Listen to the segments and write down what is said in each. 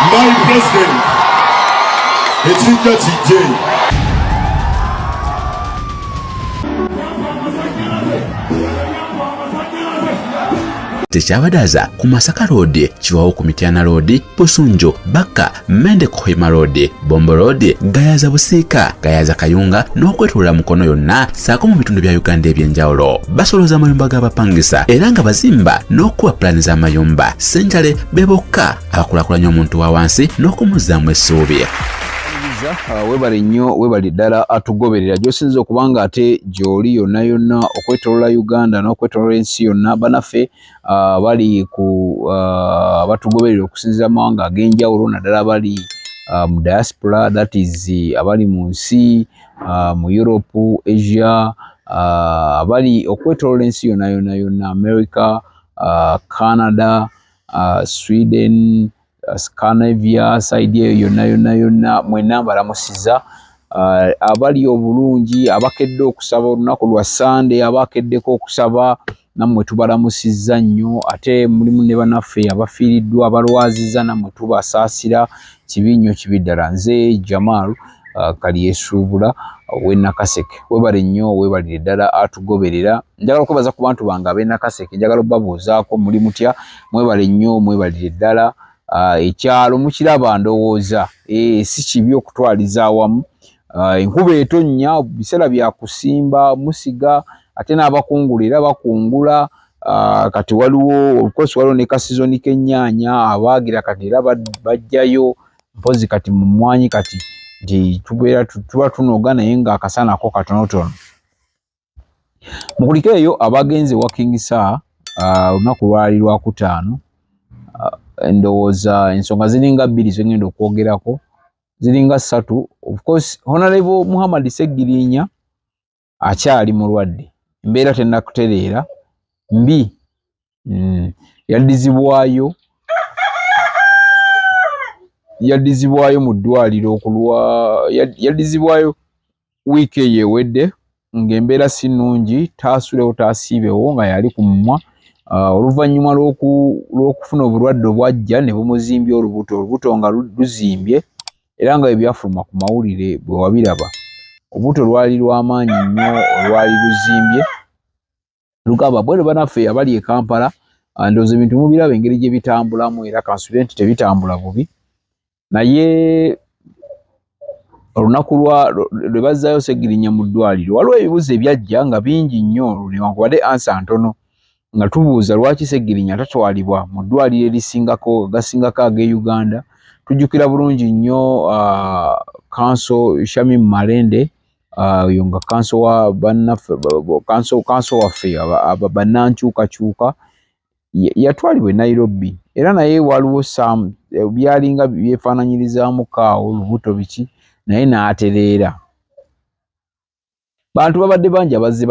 My president, Kika TJ. Tekyabadaza ku Masaka Road, Chiwawo ku Mityana Road, Busunjo, Baka, Mende Kohima Road, Bombo Road, Gayaza Busiika, Gayaza Kayunga n'okwetulula Mukono yonna saako mu bitundu bya Uganda ebyenjawulo. Basoloza amayumba g'abapangisa era nga bazimba n'okuwa pulaani z'amayumba. Ssentale be bokka abakulaakulanya omuntu wa wansi n'okumuzzaamu essuubi. Webale nnyo webali ddala atugoberera gy'osinza okubanga ate gy'oli yonna yonna okwetolola Uganda n'okwetolola ensi yonna banaffe bali ku batugoberera okusinziira amawanga ag'enjawulo naddala bali mu diaspora, that is abali mu nsi mu Europe, Asia, bali okwetolola ensi yonna yonna yonna, America, Canada, Sweden, Scandinavia, side yonna mwena balamusiza abali obulungi abakedde okusaba olunaku lwa Sunday abakeddeko okusaba nammwe tubalamusizza nnyo ate mulimu ne banaffe abafiiriddwa abalwaziza nammwe tubasaasira kibi nnyo kibi ddala. Nze Jamal Kalyesuubula ow'e Nakaseke webale nnyo webalire ddala atugoberera. Njagala okwebaza ku bantu bange ab'e Nakaseke, njagala obabuuzaako muli mutya, mwebale nnyo mwebalire ddala. Ekyalo mukiraba ndowooza si kibi okutwaliza awamu, enkuba etonnya biseera bya kusimba musiga ate n'abakungulira bakungula. Kati waliwo obukosi waliwo ne kasizoni k'ennyaanya abaagira kati era bajjayo mpozi kati mu mmwanyi kati nti tuba tunoga naye ng'akasana ko katonotono. Mukulike eyo abagenze wakingisa olunaku lwali Lwakutaano. Ndowooza ensonga ziringa 2 zengenda okwogerako, ziringa 3. Of course Honorable Muhammad Segirinya akyali mulwadde, embeera tennakutereera mbi. Yaddizibwayo mu ddwaliro yaddizibwayo wiiki eyo ewedde ng'embeera si nnungi, taasulewo taasiibewo nga yali ku mumwa. Oluvannyuma lw'okufuna obulwadde obwajja ne bumuzimbye olubuto nga luzimbye era nga ebyafuluma ku mawulire bwe wabiraba. Obuto lwali lw'amaanyi nnyo, olwali luzimbye lugamba bwe banaffe abali e Kampala ndowooza ebintu mubiraba engeri gye bitambulamu era kansubire nti tebitambula bubi. Naye olunaku lwe bazzaayo Segirinya mu ddwaliro waliwo ebibuuzo ebyajja nga bingi nnyo newankubadde ansa ntono nga tubuuza lwaki Segirinya tatwalibwa mu ddwaliro erisingako ag'e Uganda. Tujjukira bulungi nnyo Kanso Shamim Malende, oyo nga kanso wa bannaffe kanso waffe bannankyukakyuka yatwalibwa e Nairobi era naye waliwo byalinga byefaananyirizaamu kaawo lubuto biki naye n'atereera. Bantu babadde bangi abazzi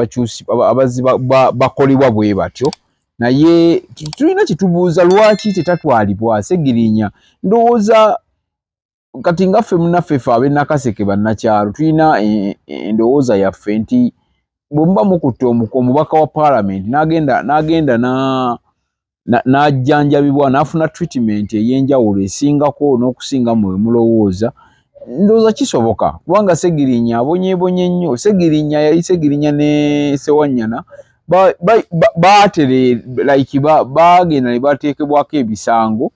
bakolebwa bwe batyo, naye tulina kitubuuza lwaki tetatwalibwa Segirinya. Ndowooza kati nga ffe munnaffe ffe ab'e Nakaseke bannakyalo tulina endowooza yaffe nti bwe muba mukutte omubaka wa Parliament n'agenda n'ajjanjabibwa n'afuna treatment ey'enjawulo esingako n'okusinga mwe mulowooza, ndowooza kisoboka kubanga Segirinya abonyeebonye nnyo. Segirinya yali Segirinya ne Sewanyana bagenda ne bateekebwako ebisango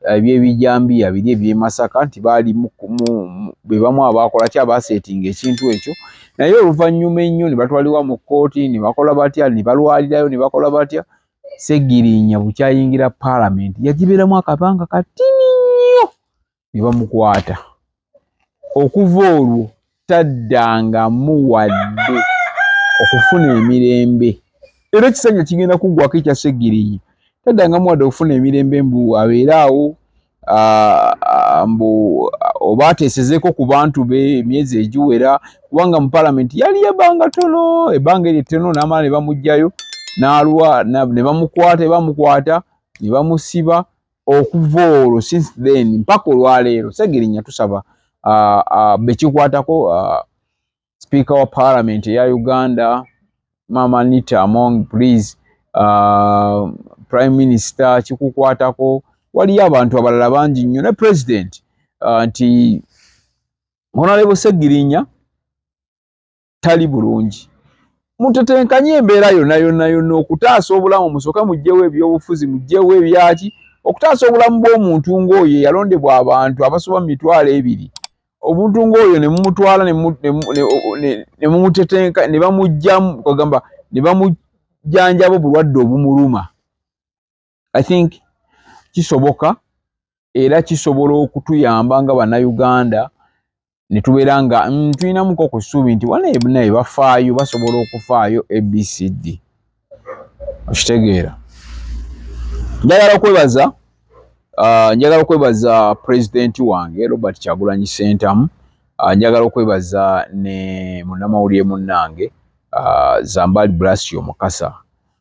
eby'ebijambiya biri eby'e Masaka nti baali be bamu abakola ki abaaseetinga ekintu ekyo, naye oluvannyuma ennyo ne batwalibwa mu kkooti ne bakola batya ne balwalirayo ne bakola batya. Segirinya bukyayingira Parliament yagibeeramu akabanga katini nnyo ne bamukwata. Okuva olwo taddangamu wadde okufuna emirembe era ekisanja kigenda kuggwako ekya Segirinya. Taddangamu wadde okufuna emirembe mbu abeere awo mbu oba ateesezeeko ku bantu be emyezi egiwera kubanga mu Parliament yali ebbanga tono, ebbanga eryo ettono n'amala ne bamuggyayo n'alwa ne bamukwata ne bamusiba. Okuva olwo since then mpaka olwaleero Segirinya tusaba bekikwatako Speaker wa Parliament ya Uganda Mama Anita Among please Prime Minister kikukwatako waliyo abantu abalala bangi nnyo ne president nti Honorable Segirinya tali bulungi. Mutetenkanye embeera yonna okutaasa obulamu musooke mugyewo ebyobufuzi mugyewo ebyaki okutaasa obulamu bw'omuntu ng'oyo yalondebwa abantu abasoba mu 200 omuntu ng'oyo ne mumutwala ne mumutetenka ne bamugyamu kugamba ne bamujjanjaba obulwadde obumuluma. I think kisoboka era kisobola okutuyamba nga bannayuganda ne tubeera nga tulinamuko ku ssuubi nti naye bafaayo basobola okufaayo ABCD. Okitegeera. Njagala okwebaza pulezidenti wange Robert Kyagulanyi Ssentamu. Njagala okwebaza ne munnamawulire munnange Zambaali Blasio Mukasa.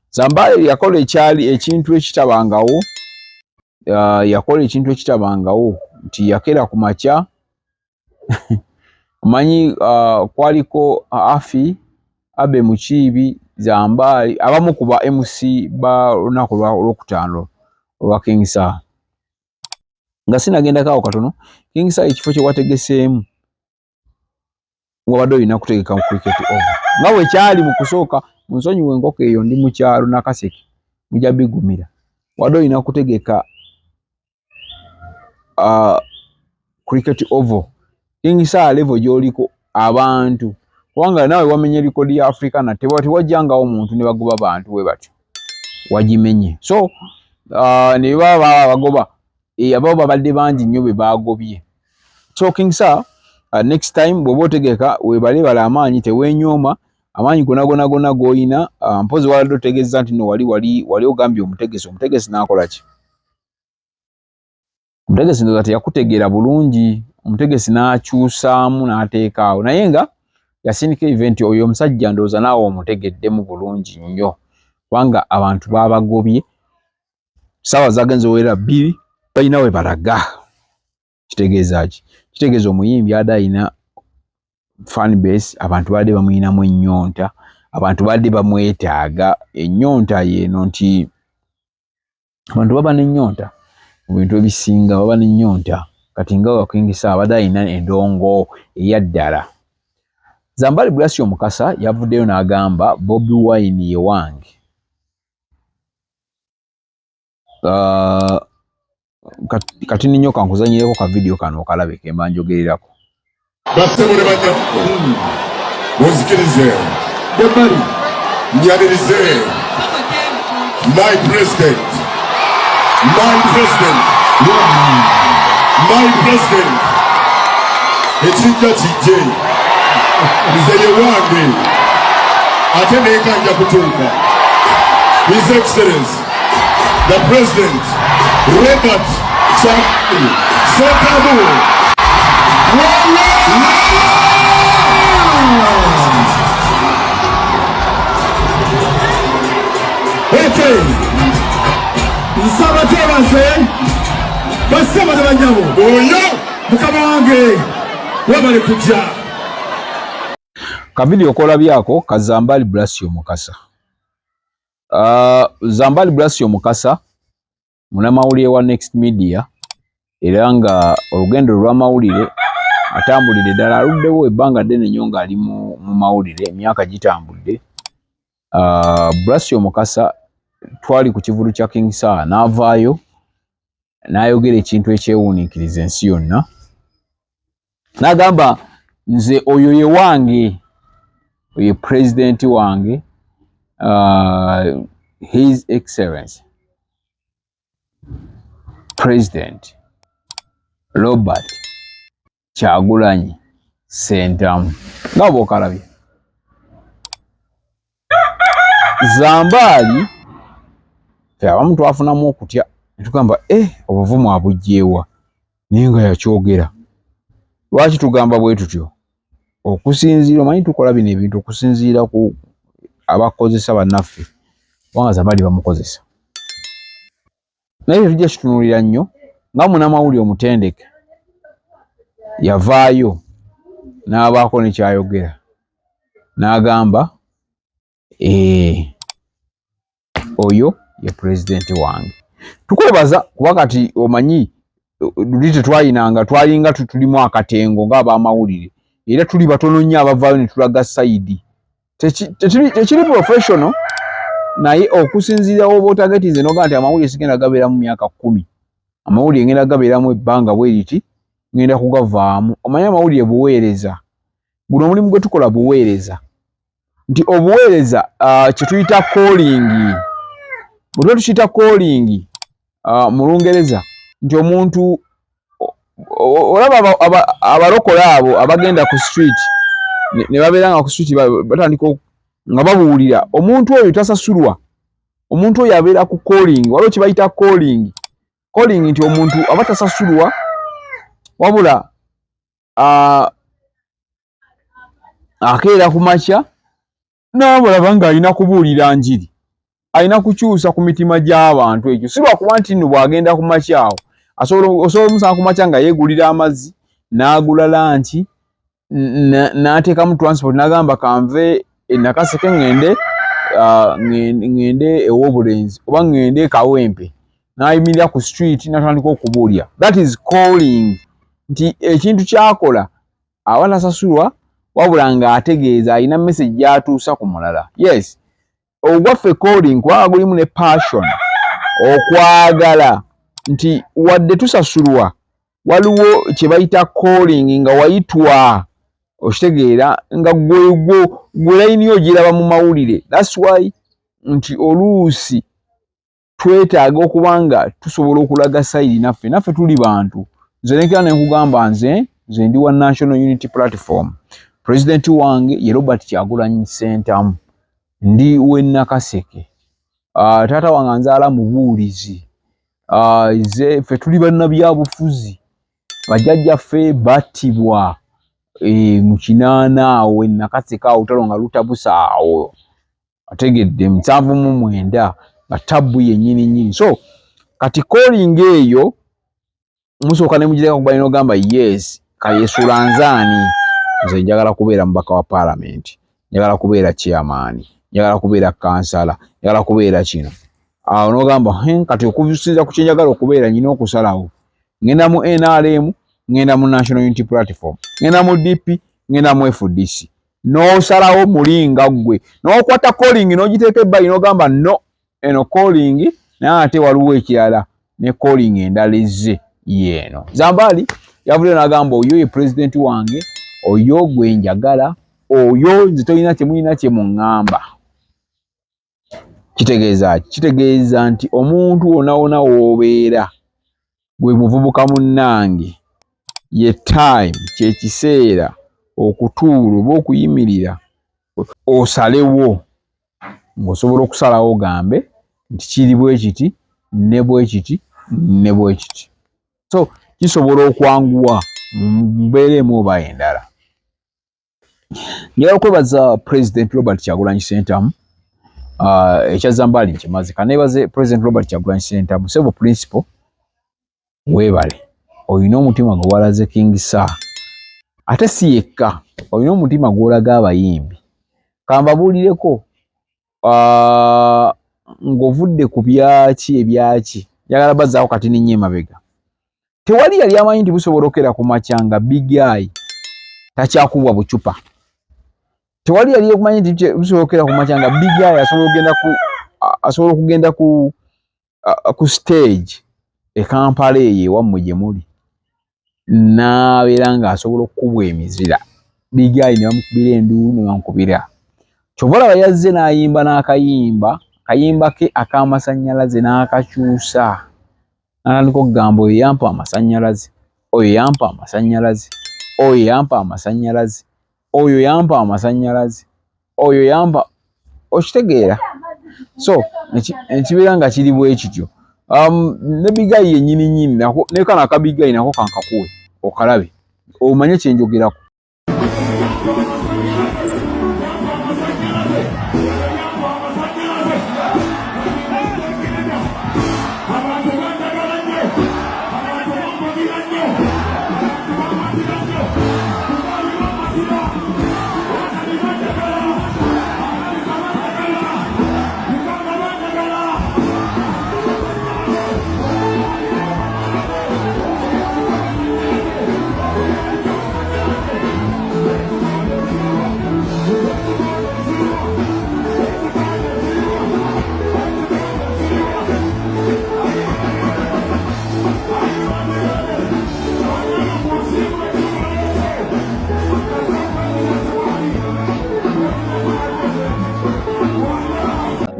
Zambaali yakola ekintu ekitabangawo. Yakola ekintu ekitabangawo nti yakera ku makya omanyi kwaliko Afi Abe Mukiibi Zambaali abamu kuba MC ba lunaku lw'okutaano olwa King Sir. Nga sinagenda kaawo katono King Sir ekifo kye wategeseemu wabadde olina kutegeka mu cricket over nga bwe kyali mu kusooka mu nsonyiwa enkoko eyo ndi mu kyalo Nakaseke mujja bigumira wadde olina kutegeka cricket over King Sir level gy'oliko abantu kubanga nawe wamenye likodi ya Africana tewajjangawo omuntu ne bagoba bantu we batyo wagimenye. So ne baba bagoba abo babadde bangi nnyo be bagobye. So King Sir next time bw'oba otegeka weebale amaanyi teweenyooma amaanyi gonna g'olina mpozi waladde otegeeza nti no wali ogambye omutegesi n'akola ki? Omutegesi ndoza teyakutegeera bulungi, omutegesi n'akyusaamu n'ateekaawo naye nga yasindika event oyo omusajja ndowooza naawe omutegeddemu bulungi nnyo kubanga abantu babagobye ssaawa zagenze owera 2 balina we balaga. Kitegeeza ki? Kitegeeza omuyimbi adde alina fan base, abantu badde bamuyinamu ennyonta, abantu badde bamwetaaga. Ennyonta yeeno nti abantu baba n'ennyonta mu bintu ebisinga, baba n'ennyonta kati nga King Sir abadde alina endongo eyaddala. Zambaali Blasio Mukasa yavuddeyo n'agamba Bobi Wine ye wange. Kati ninyo kankuzanyireko ka video kano okalabe kemba njogererako. Basemule banyakko muzikirize Zambaali nyalirize my president ekijja kijje nze ye wange ate neekanja kutuuka. His Excellency the President Robert Kyagulanyi Ssentamu. Okay. Nsaba tebaze basema ne banyabo. Oyo mukama wange wabale kujja. Ka video kolabyako ka Zambaali Blasio Mukasa. Zambaali Blasio Mukasa munnamawulire wa Next Media era nga olugendo lw'amawulire atambulidde ddala aluddewo ebbanga ddene nnyo ng'ali mu mawulire emyaka gitambudde. Blasio Mukasa twali ku kivulu kya King Sir n'avaayo n'ayogera ekintu ekyewuuniikiriza ensi yonna n'agamba nze oyo ye wange, oyo pulezidenti wange His Excellency President Robert Kyagulanyi Ssentamu. Nga bw'okalabye Zambaali abamu twafunamu okutya ne tugamba obuvumu abugyeewa naye nga yakyogera. Lwaki tugamba bwe tutyo? Okusinziira omanyi tukola bino ebintu okusinziira ku abakozesa bannaffe kubanga Zambaali bamukozesa. Naye tujja kitunuulira nnyo nga munnamawulire omutendeke yavaayo n'abaako ne kyayogera n'agamba oyo ye pulezidenti wange. tukwebaza kuba kati omanyi luli tetwayinanga twalinga tutulimu akatengo ng'abamawulire era tuli batono nnyo abavaayo ne tulaga sayidi tekiri professional naye okusinziira oba otagetize noga nti amawulire sigenda gabeera mu myaka 10 amawulire ngenda gabeeramu ebbanga bwe riti ngenda kugavaamu omanyi amawulire buweereza guno omulimu gwe tukola buweereza nti obuweereza kye tuyita calling bwe tuba tukiyita calling mu Lungereza nti omuntu olaba abalokola abo abagenda ku street ne babeera nga ku street batandika nga babuulira omuntu oyo tasasulwa omuntu oyo abeera ku calling waliwo kye bayita calling nti omuntu aba tasasulwa wabula akeera ku makya n'abulaba nga alina kubuulira njiri alina kukyusa ku mitima gy'abantu ekyo si lwakuba nti nno bw'agenda ku makya awo osobola omusanga ku makya nga yeegulira amazzi n'agula lanchi n'ateekamu transport n'agamba kanve Nakaseke ngende ew'obulenzi oba ngende Kawempe n'ayimirira ku street n'atandika okubuulira that is calling nti ekintu kyakola awatasasulwa wabula ng'ategeeza alina message gy'atuusa ku mulala yes ogwaffe calling kubanga gulimu ne passion okwagala nti wadde tusasulwa waliwo kye bayita calling nga wayitwa okitegeera nga gwe layini ogiraba mu mawulire that's why nti oluusi twetaaga okubanga tusobola okulaga sayidi naffe tuli bantu nze nekera nenkugamba nze ndi wa National Unity Platform president wange ye Robert Kyagulanyi Ssentamu ndi we Nakaseke taata wange nzaala mubuulizi ze ffe tuli bannabyabufuzi bajjajjaffe battibwa mu kinaana awo Nakaseke awo lutalo nga lutabusa awo ategedde 79 nga tabbu yennyini nnyini so kati calling eyo musooka ne mugireka kuba ino gamba yes kayeesula nzaani nze njagala kubeera mubaka wa parliament njagala kubeera chairman njagala kubeera kansala njagala kubeera kino awo n'ogamba kati okusinza ku kyenjagala okubeera nyina okusalawo ngenda mu NRM ngenda mu National Unity Platform ngenda mu DP ngenda mu FDC n'osalawo mulinga gwe n'okwata calling n'ogiteeka ebbali n'ogamba no eno calling naye ate waliwo ekirala ne calling endala ezze yeeno Zambaali yavudde n'agamba oyo ye president wange oyo gwe njagala oyo nze tolina kyemulina kye muŋŋamba kitegeeza nti omuntu wona w'obeera gwe muvubuka munnange ye time kyekiseera okutuula oba okuyimirira osalewo ng'osobola okusalawo ogambe nti kiri bwe kiti ne bwe kiti ne bwe kiti so kisobola okwanguwa mbeera emu oba endala njagala okwebaza president Robert Kyagulanyi Ssentamu ekya Zambaali nkimaze kaneebaze president Robert Kyagulanyi Ssentamu sebo principal weebale olina omutima gwe walaze King Sir ate si yekka olina omutima gw'olaga abayimbi kambabuulireko ng'ovudde ku ebyaki njagala bazzaako kati ninnyo emabega tewali yali amanyi nti busobola okera ku makya nga big eye takyakubwa bucupa tewali yali okumanyi nti busobola okera ku makya nga big eye asobola okugenda ku stage e Kampala eyo ewammwe gye muli n'abeera ng'asobola okukubwa emizira big eye ne bamukubira enduulu ne bamukubira kyova olaba yazze n'ayimba kayimba ke ak'amasannyalaze n'akakyusa n'atandika okugamba oyo yampa amasannyalaze oyo yampa amasannyalaze oyo yampa amasannyalaze oyo yampa amasannyalaze oyo yampa okitegeera so ekibeera nga kiri bwe kityo ne bigayi yennyini nnyini ne kano akabigayi nako kankakuwe okalabe omanye kye njogerako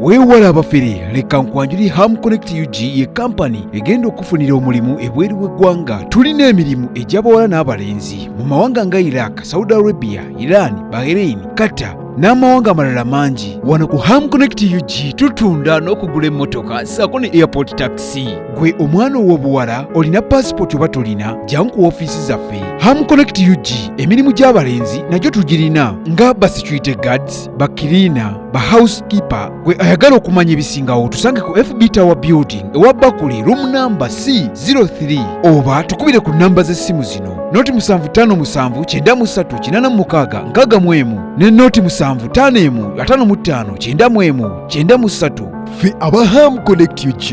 weewala abafere leka nkwanjuli Ham Connect UG ye kampani egenda okufunira omulimu ebweru w'eggwanga. Tulina emirimu egy'abawala n'abalenzi mu mawanga nga Iraq, Saudi Arabia, Iran, Bahrain, Qatar n'amawanga amalala mangi. Wano ku Ham Connect UG tutunda n'okugula emmotoka ssaako ne airport taxi. Gwe omwana ow'obuwala olina passport oba tolina, jangu ku ofiisi zaffe. Ham Connect UG emirimu gy'abalenzi nagyo tugirina nga ba security guards, ba cleaner, ba housekeeper. Gwe ayagala okumanya ebisingawo tusange ku FB Tower Building ewa Bakule room number C03 oba tukubire ku namba z'essimu zino noti 75973836 ne noti 7551559193. Ffe aba Ham Connect UG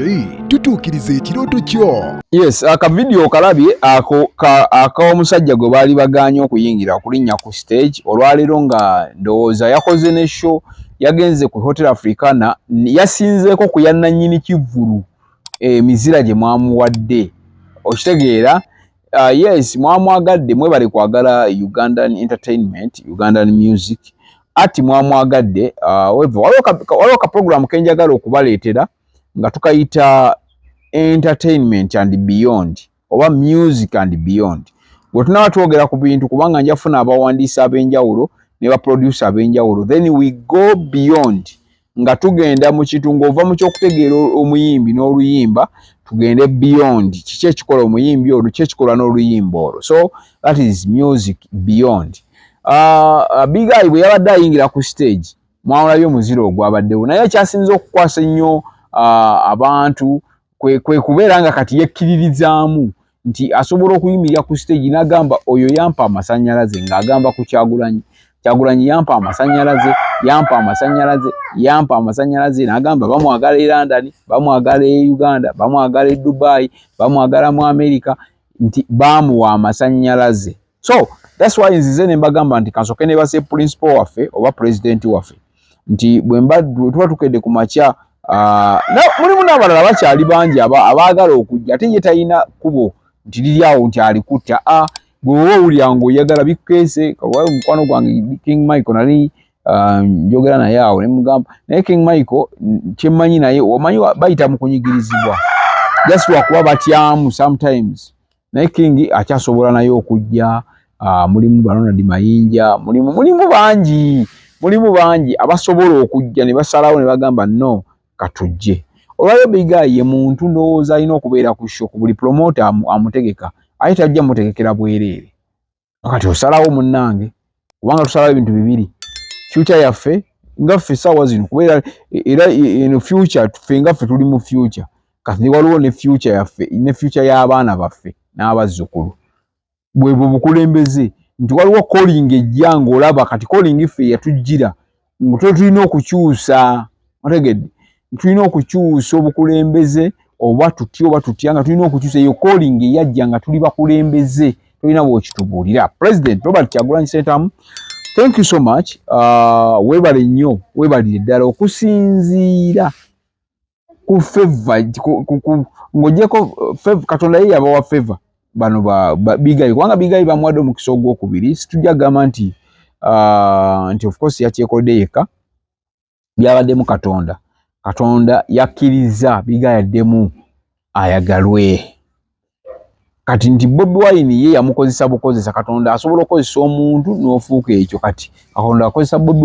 tutuukiriza ekirooto kyo. Yes, akavidiyo kalabye ak'omusajja gwe baali baganye okuyingira okulinnya ku stage olwaleero nga ndowooza yakoze ne show yagenze ku Hotel Africana yasinzeeko ku yannannyini kivvulu emizira gye mwamuwadde okitegeera. Yes, mwamwagadde mwebale kwagala Ugandan entertainment, Ugandan music ati mwamwagadde. Waliwo ka program kenjagala okubaleetera nga tukayita entertainment and beyond oba music and beyond. Bwe tunaba twogera ku bintu kubanga njafuna abawandiisi ab'enjawulo ne ba producer ab'enjawulo, then we go beyond nga tugenda mu kitu ng'ova mu ky'okutegeera omuyimbi n'oluyimba tugende beyond kiki ekikola omuyimbi olwo kiki ekikola n'oluyimba olwo. So that is music beyond. Big Eye bwe yabadde ayingira ku stage mwawulabye omuziro ogwabaddewo, naye ekyasinze okukwasa ennyo abantu kwe kubeera nga kati yekkiririzaamu nti asobola okuyimirira ku stage n'agamba oyo yampa amasannyalaze, ng'agamba ku Kyagulanyi. Kyagulanyi yampa amasannyalaze, yampa amasannyalaze, n'agamba bamwagala e London, bamwagala e Uganda, bamwagala e Dubai, bamwagala mu America, nti bamuwa amasannyalaze. So that's why nzize ne mbagamba nti kansoke ne base principal waffe oba president waffe nti bwe tuba tukedde ku makya mulimu n'abalala bakyali bangi abaagala okujja ate ye talina kubo nti liri awo nti alikutta. Gwe owulira ng'oyagala bikkeese mukwano gwange King Michael nali njogera naye awo ne mugamba naye King Michael kyemmanyi naye omanyi bayita mu kunyigirizibwa just lwakuba batyamu sometimes, naye King akyasobola naye okujja. Mulimu Ronald Mayinja, mulimu bangi abasobola okujja ne basalawo ne bagamba no katujje. Olwayo Big Eye ye muntu ndowooza alina okubeera ku show ku buli promoter amutegeka aye tajja mutegekera bwereere. Kati osalawo munnange kubanga tusalawo ebintu bibiri, future yaffe nga ffe ssaawa zino kubeera era eno future ffe nga ffe tuli mu future kati waliwo ne future yaffe ne future y'abaana baffe n'abazzukulu. Bwe bukulembeze nti waliwo calling ejja ng'olaba kati calling ffe yatujjira tulina okukyusa. Otegedde tulina okukyusa obukulembeze oba tutya nga tulina okukyusa eyo calling eyajja nga tuli bakulembeze tulina bw'okitubuulira. President Robert Kyagulanyi Ssentamu, thank you so much. Weebale nnyo, weebalire ddala okusinziira ku favor ng'ogyeko Katonda ye yabawa favor bano ba Big Eye kubanga Big Eye bamuwadde omukisa ogwokubiri. Situjja gamba nti of course yakyekodde yekka, byabaddemu Katonda yakkiriza Big Eye addemu ayagalwe. Kati nti Bobi Wine ye yamukozesa bukozesa, Katonda asobola okukozesa omuntu n'ofuuka ekyo. Kati Katonda akozesa Bobi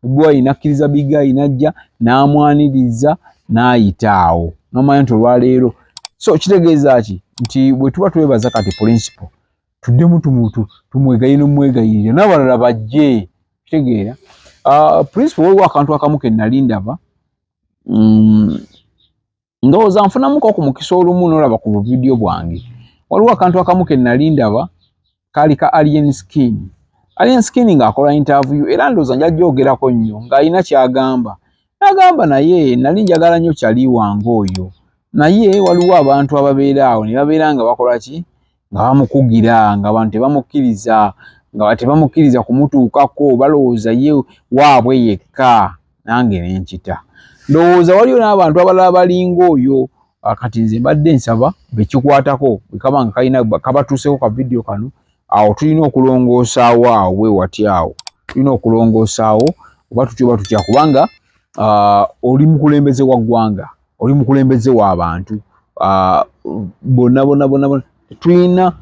Wine akkiriza Big Eye n'ajja n'amwaniriza n'ayitaawo n'omanya nti olwaleero. So kitegeeza ki nti bwe tuba twebaza kati principal tuddemu tumwegayire n'omwegayirire n'abalala bajje. Kitegeera principal waliwo akantu akamu ke nali ndaba ndowooza nfunamuko ku mukisa olumu n'olaba ku buvidiyo bwange. Waliwo akantu akamu ke nali ndaba kaali ka Alien Skin ng'akola interview era ndowooza njagyogerako nnyo ng'alina kyagamba. N'agamba naye nali njagala nnyo kyali wange oyo, naye waliwo abantu ababeera awo ne babeera nga bakola ki nga bamukugira nga abantu tebamukkiriza kumutuukako balowooza ye waabwe yekka. Nange ne nkita ndowooza waliwo n'abantu abalala balinga oyo. Kati nze mbadde nsaba bekikwatako bwe kaba nga kalina kabatuuseko ka vidiyo kano awo tulina okulongoosaawo awo wewati awo tulina okulongoosaawo oba tutya kubanga oli mukulembeze wa ggwanga, oli mukulembeze w'abantu, bonna tulina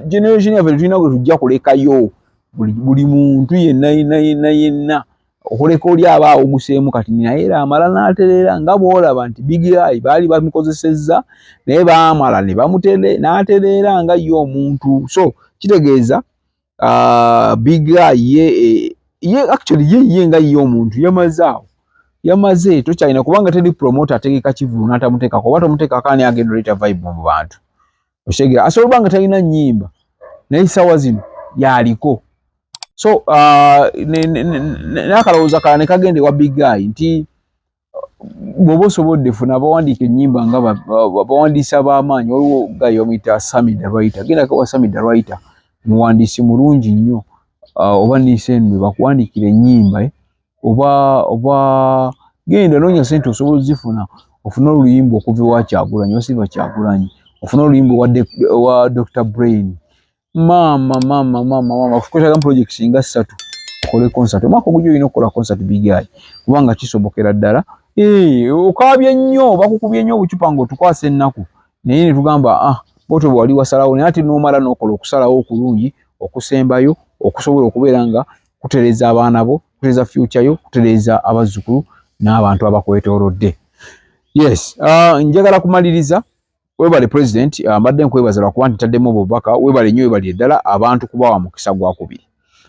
generation yaffe tulina gwe tujja kulekayo buli muntu yenna okuleka oli aba awuguseemu kati naye era amala n'atereera nga bw'olaba nti Big Eye baali bamukozesezza naye baamala ne n'atereera nga ye omuntu. So kitegeeza Big Eye ye actually ye nga ye omuntu yamaze tokyalina kubanga teri promoter ategeka kivulu n'atamuteekako oba tomuteekako ani agenda oleeta vibe mu bantu oshegera asobola obanga talina nnyimba naye essaawa zino yaliko. So n'akalowooza kala ne kagende wa Big Eye nti bw'oba osobodde funa abawandiika ennyimba nga bawandiisa b'amaanyi waliwo gayi omuyita Sammy the Writer, genda wa Sammy the Writer muwandiisi mulungi nnyo, oba Nisendwe bakuwandiikira ennyimba oba genda noonya ssente osobola ozifuna ofuna oluyimba okuva ewa Kyagulanyi osiba Kyagulanyi ofuna oluyimba wa Dr. Brain mama kwetaga projects nga 3 okole concert omwaka ogujja olina okukola concert Big Eye kubanga kisobokera ddala. Okaabye nnyo bakukubye nnyo obucupa ng'otukwasa ennaku naye ne tugamba boto bwe wali wasalawo naye ate n'omala n'okola okusalawo okulungi okusembayo okusobola okubeera nga kutereeza abaana bo, kutereeza future yo, kutereeza abazzukulu n'abantu abakwetoolodde. Yes, njagala kumaliriza webale president mbadde nkwebaza lwakuba nti taddemu obubaka, webale nnyo webale ddala abantu kubawa mukisa gwakubiri,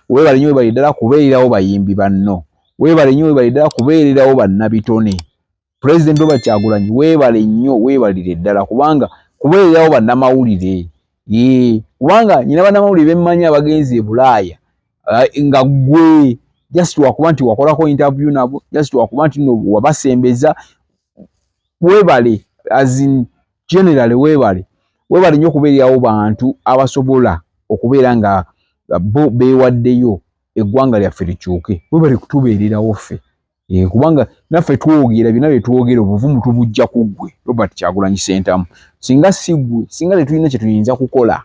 webale nnyo webale ddala kubeererawo bayimbi banno, webale nnyo webale ddala kubeererawo bannabitone. President Robert Kyagulanyi webale nnyo webalire ddala kubanga kubeererawo bannamawulire kubanga nyina bannamawulire bemmanyi abagenzi e Bulaaya nga gwe just wakuba nti wakolako interview nabo, just wakuba nti no wabasembeza, webale as in generally webale nnyo kubeererawo bantu abasobola okubeera nga bo beewaddeyo eggwanga lyaffe likyuke. Webale kutubeererawo ffe kubanga naffe twogera byonna bye twogera obuvumu tubujja ku ggwe Robert Kyagulanyi Ssentamu. Singa si ggwe, singa tetulina kye tuyinza kukola,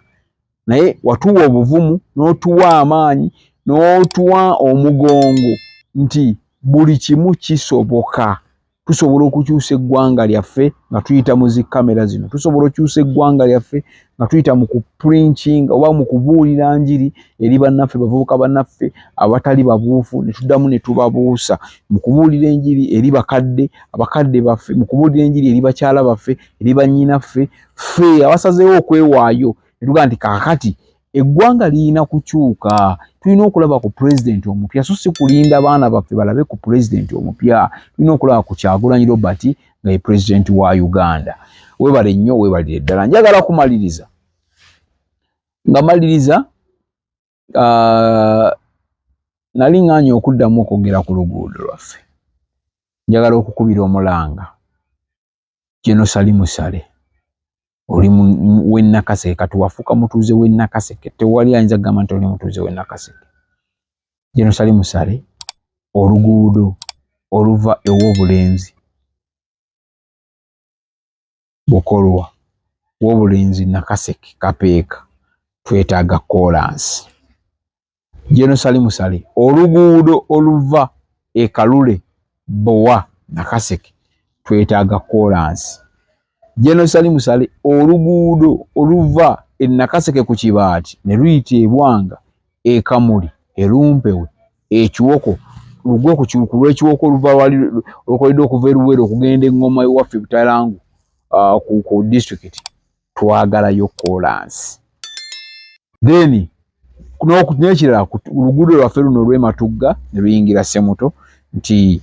naye watuwa obuvumu n'otuwa amaanyi n'otuwa omugongo nti buli kimu kisoboka. Tusobola okukyusa eggwanga lyaffe nga tuyita mu zi kamera zino, tusobola okukyusa eggwanga lyaffe nga tuyita mu kupreaching oba mu kubuulira njiri eri bannaffe bavubuka bannaffe abatali babuufu ne tuddamu ne tubabuusa, mu kubuulira enjiri eri abakadde baffe, mu kubuulira enjiri eri bakyala baffe, eri bannyinaffe, ffe abasazeewo okwewaayo ne tugaa nti kaakati eggwanga lirina kukyuka. Tulina okulaba ku president omupya, so si kulinda baana baffe balabe ku president omupya. Tulina okulaba ku Kyagulanyi Robert nga ye president wa Uganda. Webale nnyo webalire ddala. Njagala kumaliriza nga maliriza nali nganye okuddamu okwogera ku luguudo lwaffe. Njagala okukubira omulanga Genosali Musale oli w'e Nakaseke, kati wafuuka mutuuze w'e Nakaseke, tewali ayinza kugamba nti oli mutuuze w'e Nakaseke. Genosali Musale oluguudo oluva ew'obulenzi Bukolwa w'obulenzi Nakaseke Kapeeka twetaaga kolansi. Genosali Musale oluguudo oluva e Kalule Bowa Nakaseke twetaaga kolansi. Genosali Musale oluguudo oluva e Nakaseke ku Kibaati ne luyita e Bwanga e Kamuli e Lumpewe e Kiwoko lugwe ku lw'Ekiwoko oluva lukoledde okuva e Luwero okugenda Engoma ewaffe Butalangu ku district twagalayo kolansi. Then n'ekirala oluguudo lwaffe luno olw'Ematugga ne luyingira Ssemuto nti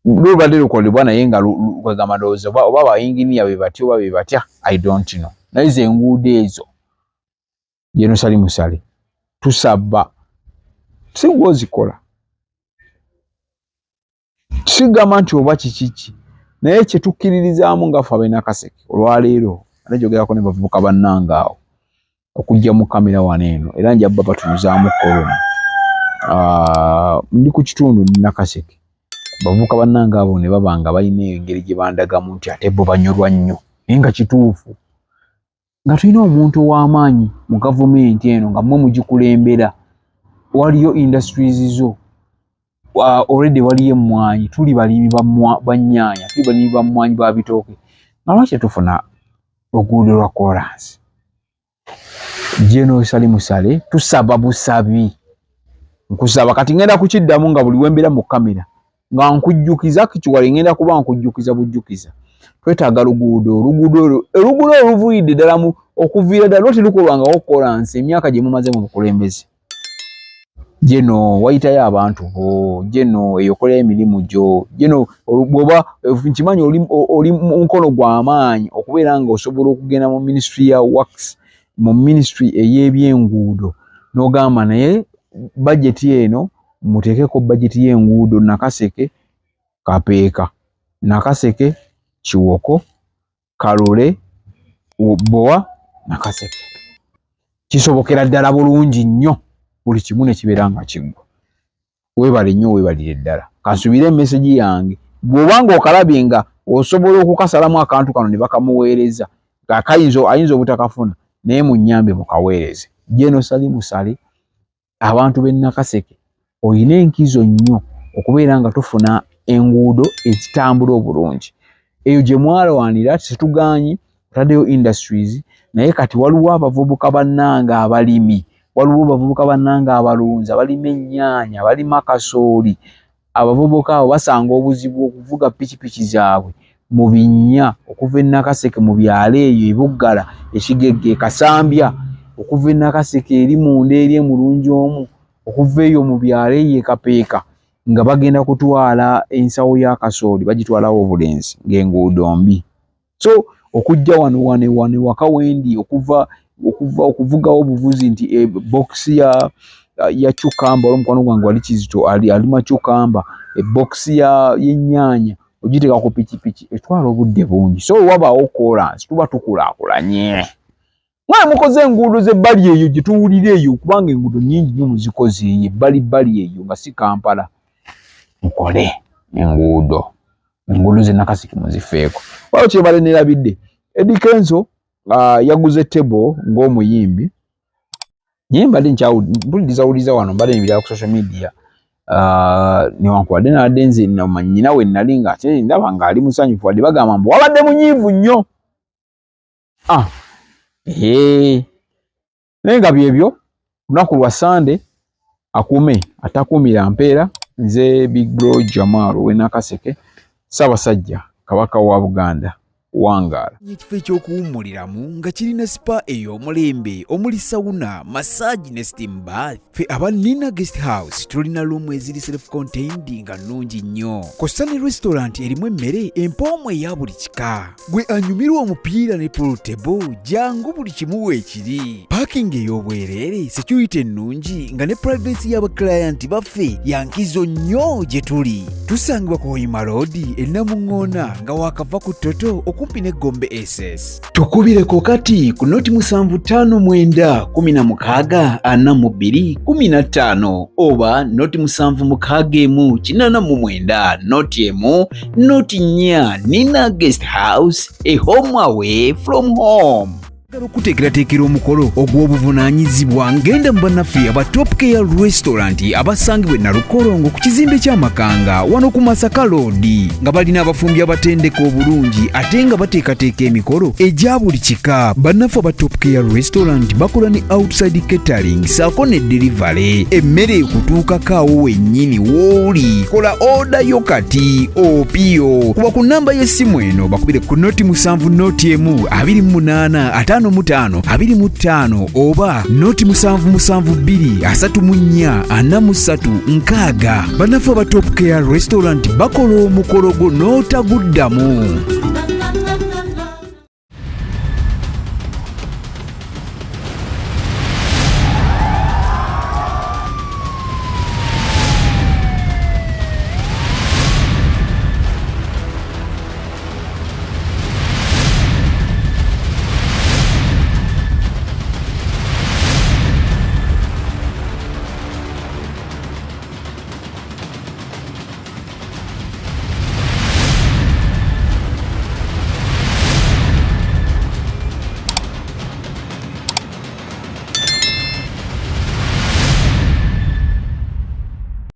lubadde lukolebwa naye nga kwegamba ndowooza oba abayinginiya be batya oba be batya I don't know. Naye ze enguudo ezo Genosali Musale tusaba si gwe ozikola, sigamba nti oba kiki naye kye tukkiririzaamu nga ffe ab'e Nakaseke olwaleero ate njogerako ne bavubuka bannange awo okujja mu kamera wano eno era njabba batunyuzaamu kolona. Ndi ku kitundu Nakaseke bavubuka bannange abo ne baba nga balina engeri gye bandagamu nti ate bo banyolwa nnyo naye nga kituufu nga tulina omuntu ow'amaanyi mu gavumenti eno nga mmwe mugikulembera, waliyo industries zo already waliyo emmwanyi, tuli balimi ba nnyaanya, tuli balimi ba mmwanyi ba bitooke. Lwaki tufuna oluguudo lwa kolansi? Jeno sali musale tusaba busabi. Nkusaba kati ngenda kukiddamu nga buli wembera mu kamera nga nkujjukiza kikiwale ngenda kuba nkujjukiza bujjukiza. Twetaaga luguudo oluvuyidde ddala mu okuviira ddala lwati lukolwangawo kolansi emyaka gye mumaze mu bukulembeze. Jeno wayitayo abantu bo, jeno eyokola emirimu gyo, jeno bwoba nkimanyi oli mu mukono gw'amaanyi okubeera nga osobola okugenda mu ministry ya works, mu ministry ey'ebyenguudo n'ogamba naye bajeti eno muteekeko bajeti y'enguudo Nakaseke Kapeeka, Nakaseke Kiwoko, Kalole, Boa, Nakaseke. Kisobokera ddala bulungi nnyo buli kimu ne kibeera nga kiggwa. Weebale nnyo, weebalire ddala. Kansubire message yange bw'obanga okalabye nga osobola okukasalamu akantu kano ne bakamuweereza ayinza obutakafuna naye munnyambe mukaweereze. Jeno sali musale abantu b'e Nakaseke oyina enkizo nnyo okubeera nga tufuna enguudo ezitambula obulungi. Eyo gye mwalwanira situgaanyi taddeyo industries naye kati waliwo abavubuka bannanga abalimi, waliwo abavubuka bannanga abalunzi abalima ennyaanya, abalima kasooli. Abavubuka abo basanga obuzibu okuvuga pikipiki zaabwe mu binnya okuva e Nakaseke mu byalo eyo ebuggala ekigegge Kasambya, okuva e Nakaseke eri munda eri emulungi omu, okuva eyo mu byalo eyo Kapeeka nga bagenda kutwala ensawo ya kasooli bagitwalawo obulenzi ng'enguudo mbi. So okujja wano waka wendi okuvugawo obuvuzi nti box ya cucumber olw'omukwano gwange wali Kizito alima cucumber, box y'ennyaanya ogiteeka ku pikipiki etwala obudde bungi. So wabaawo kolansi tuba tukulaakulanye. Mwe mukoze enguudo z'ebbali eyo gye tuwulira eyo kubanga enguudo nnyingi nnyo muzikoze eyo ebbali eyo nga si Kampala. Mukole enguudo z'e Nakaseke muzifeeko. Waliwo kyebale nerabidde Eddie Kenzo yaguze table ng'omuyimbi. Naye mbadde nkyawuliriza wano mbadde nebiraba ku social media newankubadde nabadde nze nnyina we nnali ng'ate ndaba ng'ali musanyufu wadde bagamba mbu wabadde munyiivu nnyo. Naye nga byebyo lunaku lwa Sunday akume atakumira mpeera nze Big Bro Jamal we Nakaseke Ssaabasajja Kabaka wa Buganda wangaala. Ekifo ekyokuwummuliramu nga kirina spa ey'omulembe omuli sauna, massage ne steam bath. Ffe aba Nina Guest House tulina room eziri self-contained nga nnungi nnyo. Kosta ne restaurant erimu emmere empoomu eya buli kika. Gwe anyumirwa omupiira ne pool table jangu buli kimu weekiri. Parking ey'obwereere, security ennungi nga ne privacy y'abaclient baffe yankizo nnyo gye tuli. Tusangibwa ku Hoima Road e Namuŋŋoona nga waakava ku Toto okumpi ne Gombe SS. Tukubireko kati ku noti 75164215 oba noti 761489 noti emu noti 4 Nina Guest House, a home away from home. Okuteekerateekera omukolo ogw'obuvunaanyizibwa ngenda mu bannaffe aba Top Care Restaurant abasangibwa e Nalukolongo ku kizimbe ky'Amakanga wano ku Masaka Road nga balina abafumbi abatendeka obulungi ate nga bateekateeka emikolo egya buli kika. Bannaffe aba Top Care Restaurant bakola ne outside catering saako ne delivery. Emmere ekutuukako awo wennyini w'oli. Kola order yo kati opiyo kuba ku nnamba y'essimu eno bakubire ku noti 7 noti emu 28 525 oba noti 772443 6. Bannaffe aba Top Care Restaurant bakola omukolo gwo n'otaguddamu.